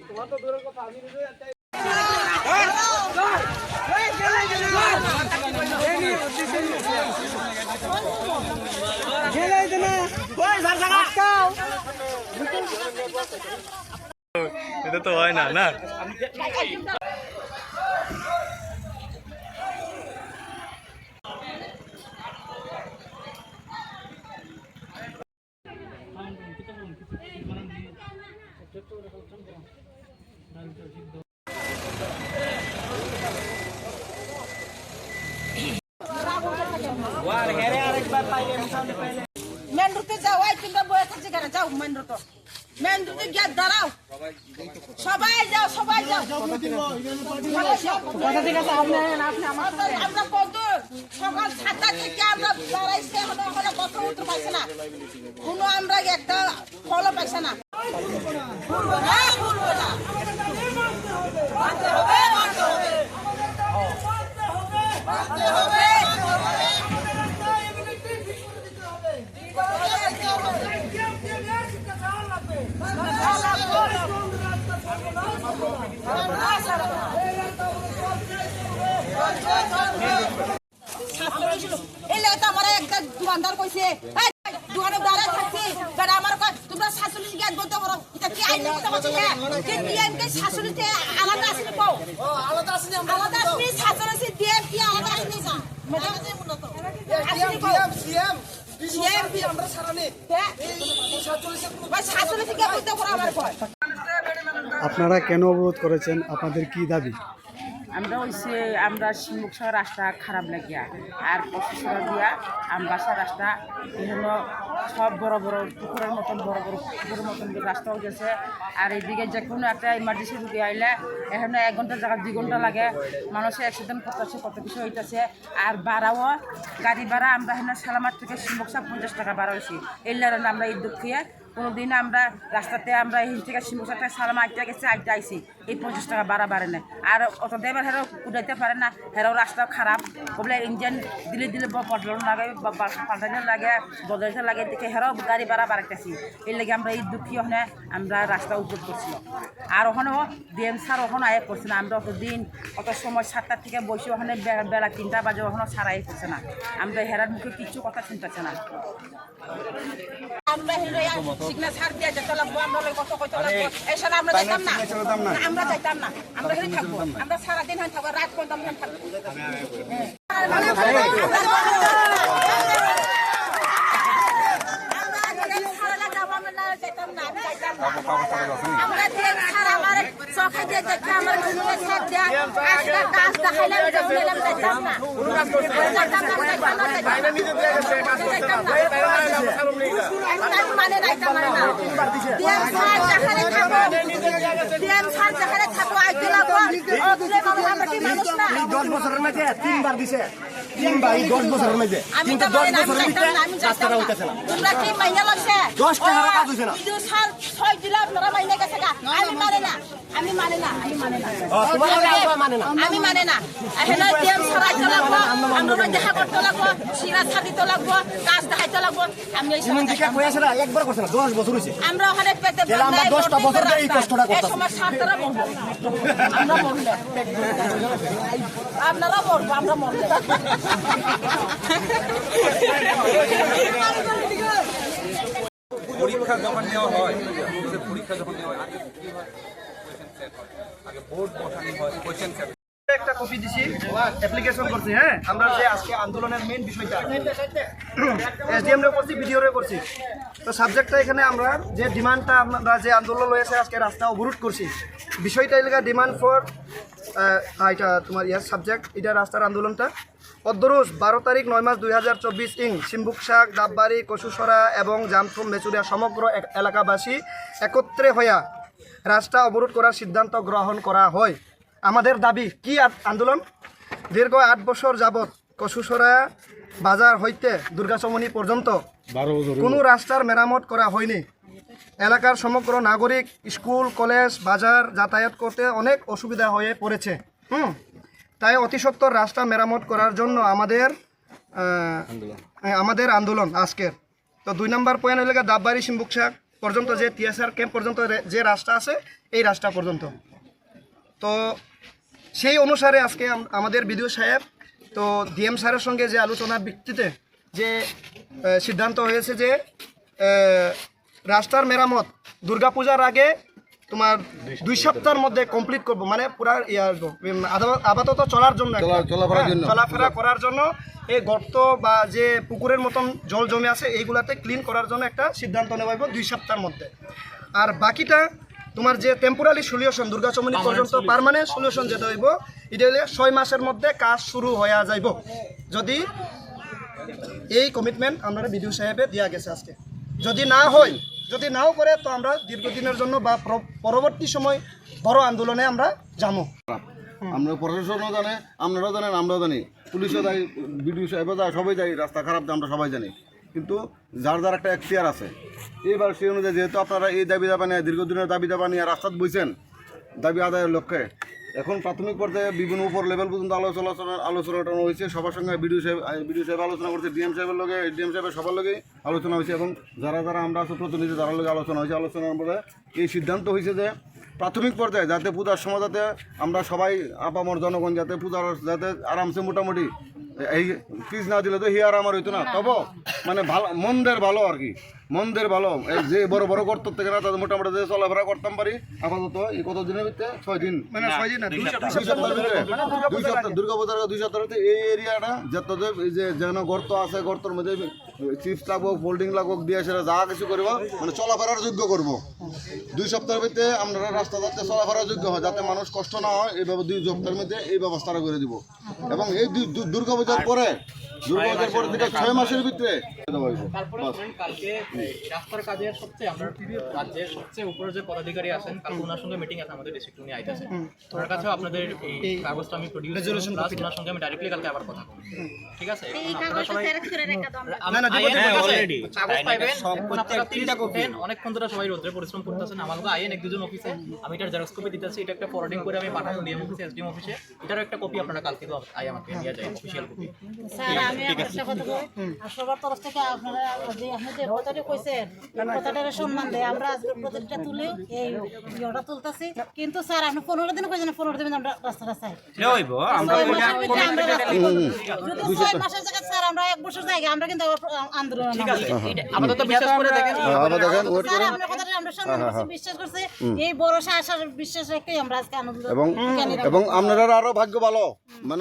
তোমার তো দূরের কথা আমি নিজে একটাই এটা তো হয় না না মেন রুটে যাও আই তোমরা বয়ে থাকছে কেন যাও মেন রুট মেন রুটে গিয়ে দাঁড়াও সবাই যাও আমরা কত সকাল 7টা থেকে আমরা দাঁড়াইছি এখনো কত উত্তর পাইছে না কোনো আমরা একটা ফলো পাইছে না দোকানদার কইছে দোকানে দাঁড়া থাকছি আমার তোমরা শাশুড়ি জ্ঞান বলতে পারো এটা কি আইন বলতে পারছি না যে ডিএমকে শাশুড়িতে আলাদা আসলে পাও আলাদা আসলে শাশুড়ি ডিএম কি আলাদা আসলে না ম্যাডাম যে উন্নত সিএম আমরা সারানি শাশুড়ি থেকে বলতে পারো আমার কয় আপনারা কেন অবরোধ করেছেন আপনাদের কি দাবি আমরা হইছে আমরা শিমুখসা রাস্তা খারাপ লাগিয়া আর পশুসরা দিয়া আমবাসা রাস্তা বিভিন্ন সব বড় বড় পুকুরের মতন বড় বড় পুকুরের মতন রাস্তাও গেছে আর এইদিকে যে কোনো একটা ইমার্জেন্সি রুগী আইলে এখানে 1 ঘন্টা জায়গা 2 ঘন্টা লাগে মানুষের অ্যাক্সিডেন্ট করতেছে কত কিছু হইতেছে আর ভাড়াও গাড়ি ভাড়া আমরা এখানে সালামার থেকে শিমুখসা 50 টাকা ভাড়া হয়েছি এই লাইনে আমরা এই দুঃখিয়ে কোনোদিন আমরা রাস্তাতে আমরা এই থেকে শিমুখসা থেকে সালামা আইতে গেছি আইতে আইসি এই 50 টাকা ভাড়া বাড়ে না আর অত ড্রাইভার হেরাও কুদাইতে পারে না হেরাও রাস্তা খারাপ বলে ইঞ্জিন দিলে বদলানো লাগে পাল্টানো লাগে বদলাইতে লাগে দেখে হেরাও গাড়ি ভাড়া বাড়াইতেছি এই লাগে আমরা এই দুঃখী ওখানে আমরা রাস্তা উপর করছিল আর ওখানেও ডিএম স্যার ওখানে আয় করছে না আমরা অত সময় 7টা থেকে বসে ওখানে বেলা 3টা বাজে ওখানে সারাই করছে না আমরা হেরার মুখে কিচ্ছু কথা শুনতেছে না আমরা সিগন্যাল ছাড় দিয়ে যেতে লাগবো আমরা কত কত লাগবো এসব আমরা যাইতাম না আমরা যাইতাম না আমরা এখানে থাকবো আমরা সারাদিন হয় থাকবো রাত পর্যন্ত থাকবো আমরা আমার চোখে দিয়ে দেখে আমার কাজ দেখাইলাম যাইতাম না মানে থাকো আইতে লাগবো 10 বছরের মধ্যে 3বার দিছে 10 বছরের মধ্যে কিন্তু 10 বছরের মধ্যে রাস্তাটা হইতাছে না তোমরা কি মাইনা লাগছে 10 টাকা কাজ হইছে না কিন্তু স্যার 6 দিলা আপনারা মাইনা গেছে আমি মানে না এখানে ডিএম সরাইতে লাগবো আমরা দেখা করতে লাগবো সিরা ছাড়িতে লাগবো কাজ দেখাইতে লাগবো আমি এই তুমি দিকে কই আছে না একবার করছ না 10 বছর হইছে আমরা ওখানে পেতে আমরা 10টা বছর ধরে এই কষ্টটা করতেছি এই সময় ছাত্ররা মরবো আমরা মরলে আপনারা মরবো আমরা মরলে পরীক্ষা যখন নেওয়া হয় আগে বোর্ড বসানো হয় কোশ্চেন একটা কপি দিছি অ্যাপ্লিকেশন করছি হ্যাঁ আমরা যে আজকে আন্দোলনের মেইন বিষয়টা এসডিএম রে করছি ভিডিও রে করছি তো সাবজেক্টটা এখানে আমরা যে ডিমান্ডটা আমরা যে আন্দোলন লয়েছে আজকে রাস্তা অবরোধ করছি বিষয়টা এলাকা ডিমান্ড ফর এটা তোমার ইয়ার সাবজেক্ট এটা রাস্তার আন্দোলনটা অদ্দরোজ 12 তারিখ 9 মাস 2024 ইং শিমবুকশাক ডাববাড়ি কচুসরা এবং জামথুম মেচুরিয়া সমগ্র এলাকাবাসী একত্রে হইয়া রাস্তা অবরোধ করার সিদ্ধান্ত গ্রহণ করা হয় আমাদের দাবি কি আন্দোলন দীর্ঘ 8 বছর যাবৎ কচুসরা বাজার হইতে দুর্গাচমনি পর্যন্ত কোনো রাস্তার মেরামত করা হয়নি এলাকার সমগ্র নাগরিক স্কুল কলেজ বাজার যাতায়াত করতে অনেক অসুবিধা হয়ে পড়েছে তাই অতি সত্বর রাস্তা মেরামত করার জন্য আমাদের আন্দোলন আজকের। তো 2 নম্বর পয়েন্ট হলে ডাববাড়ি শিমবুকশাক পর্যন্ত যে টিএসআর ক্যাম্প পর্যন্ত যে রাস্তা আছে এই রাস্তা পর্যন্ত। তো সেই অনুসারে আজকে আমাদের বিডিও সাহেব তো ডিএম স্যারের সঙ্গে যে আলোচনার ভিত্তিতে যে সিদ্ধান্ত হয়েছে যে রাস্তার মেরামত দুর্গাপূজার আগে তোমার 2 সপ্তাহের মধ্যে কমপ্লিট করব, মানে পুরা আপাতত চলার জন্য চলাফেরা করার জন্য এই গর্ত বা যে পুকুরের মতন জল জমে আছে এইগুলাতে ক্লিন করার জন্য একটা সিদ্ধান্ত নেওয়া হইব 2 সপ্তাহের মধ্যে। আর বাকিটা তোমার যে টেম্পোরারি সলিউশন দুর্গাচমনি পর্যন্ত পার্মানেন্ট সলিউশন যেটা হইব এটা হলে 6 মাসের মধ্যে কাজ শুরু হয়ে যাইব, যদি এই কমিটমেন্ট আমরা বিডিও সাহেবে দেওয়া গেছে আজকে। যদি না হয়, যদি নাও করে তো আমরা দীর্ঘদিনের জন্য বা পরবর্তী সময় বড় আন্দোলনে আমরা যাবো। আমরা প্রশাসনও জানে, আপনারাও জানেন, আমরাও জানি, পুলিশও যাই, বিডিও সাহেবও যায়, সবাই যাই, রাস্তা খারাপ আমরা সবাই জানি। কিন্তু যার যার একটা এখতিয়ার আছে, এইবার সেই অনুযায়ী যেহেতু আপনারা এই দাবি দাবা নিয়ে দীর্ঘদিনের দাবি দাবা নিয়ে রাস্তাত বইছেন দাবি আদায়ের লক্ষ্যে, এখন প্রাথমিক পর্যায়ে বিভিন্ন উপর লেভেল পর্যন্ত আলোচনাটা হয়েছে। সবার সঙ্গে বিডিও সাহেব আলোচনা করছে, ডিএম সাহেবের লগে, ডিএম সাহেবের সবার লগেই আলোচনা হয়েছে, এবং যারা আমরা আছে প্রতিনিধি তার লগে আলোচনা হয়েছে। আলোচনার পরে এই সিদ্ধান্ত হয়েছে যে প্রাথমিক পর্যায়ে যাতে পূজার সময় যাতে আমরা সবাই আপামর জনগণ যাতে পূজার যাতে আরামসে মোটামুটি এই ফিজ না দিলে তো হিয়ার আমার হইতো না, তবে মানে ভালো মন্দের ভালো আর কি, মন্দের ভালো যে বড় বড় গর্ত থেকে না তাদের মোটামুটি যে চলাফেরা করতাম পারি আপাতত এই কত দিনের ভিতরে 6 দিন, মানে 6 দিন না 2 সপ্তাহের ভিতরে, 2 সপ্তাহ দুর্গাপূজার 2 সপ্তাহে এই এরিয়াটা যত এই যে যেন গর্ত আছে গর্তর মধ্যে চিপস লাগবো, ফোল্ডিং লাগবো, দিয়ে সেটা যা কিছু করবো মানে চলাফেরার যোগ্য করবো। 2 সপ্তাহের ভিতরে আমরা রাস্তা যাতে চলাফেরার যোগ্য হয়, যাতে মানুষ কষ্ট না হয়, এইভাবে 2 সপ্তাহের মধ্যে এই ব্যবস্থাটা করে দিব। এবং এই দুর্গাপূজার পরে থেকে 6 মাসের ভিতরে তারপরে কালকে রাস্তার কাজের সবচেয়ে আমরা রাজ্যের সবচেয়ে উপরে যে পদাধিকারী আছেন, কালকে ওনার সঙ্গে মিটিং আছে আমাদের ডিস্ট্রিক্ট উনি আইতেছে, ওনার কাছেও আপনাদের এই কাগজটা আমি প্রডিউস রেজুলেশন প্লাস ওনার সঙ্গে আমি ডাইরেক্টলি কালকে আবার কথা বলবো, ঠিক আছে? আপনারা সবাই অলরেডি কাগজ পাইবেন, আপনারা 3টা কপি অনেকক্ষণ ধরে সবাই রোদ্রে পরিশ্রম করতেছেন, আমাকে আইএন 1-2 অফিসে আমি এটার জেরক্স কপি দিতেছি, এটা একটা ফরওয়ার্ডিং করে আমি পাঠাবো ডিএম অফিসে, এসডিএম অফিসে, এটারও একটা কপি আপনারা কালকে তো আমাকে নিয়ে যায় অফিশিয়াল কপি। স্যার আমি একটা কথা বলি, আর সবার তরফ থেকে আপনারা যে আপনি যে কথাটা কইছেন এই কথাটার সম্মান দেয়, আমরা আজকে প্রতিটা তুলে এই ভিডিওটা তুলতেছি, কিন্তু স্যার আপনি 15 দিন কইছেন, 15 দিন আমরা রাস্তাটা চাই হইব, আমরা 6 মাসের জায়গা স্যার আমরা 1 বছর জায়গা আমরা কিন্তু আন্দোলন, ঠিক আছে? আপাতত বিশ্বাস করে দেখেন, স্যার আপনার কথাটা আমরা সম্মান করছি, বিশ্বাস করছি, এই বড় আশার বিশ্বাস রেখে আমরা আজকে আন্দোলন। এবং আপনারা আরো ভাগ্য ভালো, মানে